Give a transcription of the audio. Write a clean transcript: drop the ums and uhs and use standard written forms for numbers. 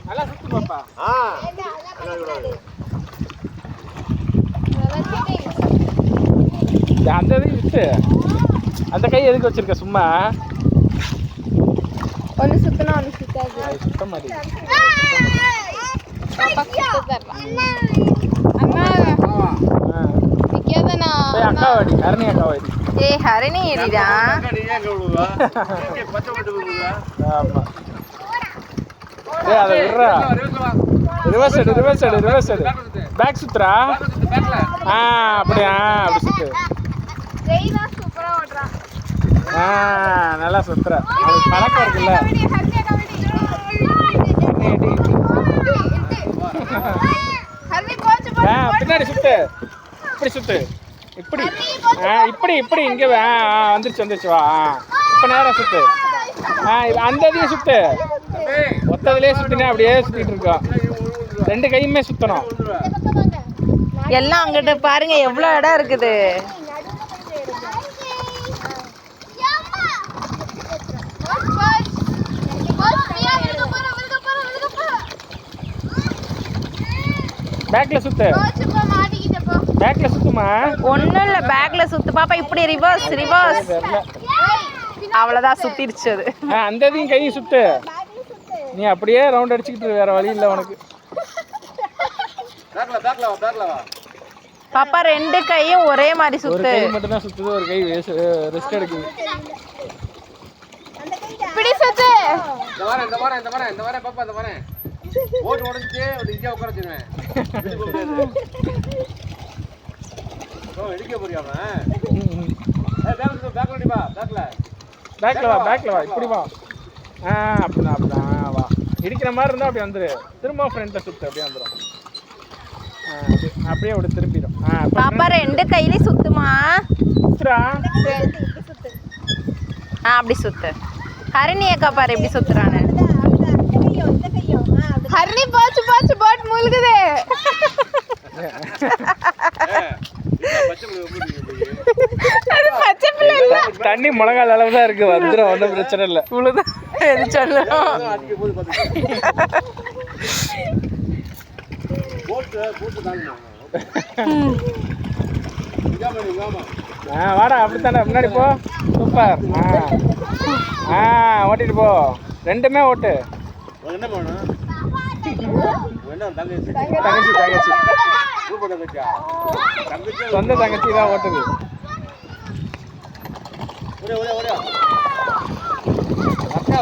நல்லா சுத்து பாப்பா. அந்த இது சுத்து. அந்த கை எதுக்கு வச்சிருக்க சும்மா? ஒன்னு சுத்தனா ஒன்னு சுத்தாது. சுத்த மாட்டேங்குது. அம்மா நிக்கேதனா. அக்கா வாடி, ஹரணி அக்கா வாடி. ஏய் ஹரணி ஏடிடா. ஆமா. ஏய் அத விடுறா. ரிவர்ஸ் எடு. பேக் சுத்துறா. அப்படியே அப்படி சுத்து. ஜெய்னா சூப்பரா ஓடுறான். நல்லா சுத்துறா. அது பழக்கம் இருக்குல்ல. பின்னாடி சுத்து. இப்படி சுத்து. இப்படி இங்க வந்துருச்சு வா. இப்ப நேரம் சுத்து. அந்த இதுல சுத்து. ஒத்ததுலயே சுத்தினா அப்படியே சுத்திட்டு இருக்கோம். ரெண்டு கையுமே சுத்தணும். எல்லாம் அங்கிட்ட பாருங்க எவ்வளவு இடம் இருக்குது. பேக்ல சுத்து. பேக்ல சுத்துமா. ஒண்ணும் இல்ல பேக்ல சுத்து பாப்பா. இப்படி ரிவர்ஸ். அவ்வளவுதான் சுத்திடுச்சு அது. அந்த இதையும் கையும் சுத்து. நீ அப்படியே ரவுண்ட் அடிச்சுக்கிட்டு வேற வழி இல்லை உனக்கு. பாப்பா ரெண்டு கையும் ஒரே மாதிரி சுத்து. ஒரு கை மட்டும் தான் சுத்துது, ஒரு கை ரெஸ்ட் எடுக்குது. இப்படி சுத்து. இந்த வாரே பாப்பா இந்த வாரே. ஓட்டு உடைஞ்சிட்டு இங்கே உட்கார வச்சிருவேன். இடிக்க போறியாம? பேக்ல வா. இப்படி வா. அப்படிதான் வா. இடிக்கிற மாதிரி இருந்தா அப்படி வந்துரு. திரும்ப ஃப்ரண்ட்ல சுத்து. அப்படியே வந்துடும். அப்படியே அப்படி திரும்பிடும். பாப்பா ரெண்டு கையிலயும் சுத்துமா. சுத்துறா. அப்படி சுத்து. ஹரணி அக்கா பாரு எப்படி சுத்துறானு. ஹரணி போச்சு போட் முழுகுது. தண்ணி முழங்கால் அளவு தான் இருக்கு. வந்துடும். ஒன்றும் பிரச்சனை இல்லை. இவ்வளவுதான் எது சொல்லணும். வாடா அப்படித்தானே. முன்னாடி போ. சூப்பர். ஓட்டிட்டு போ. ரெண்டுமே ஓட்டு. தங்கச்சி சொந்த தங்கச்சி தான் ஓட்டுது. அக்கா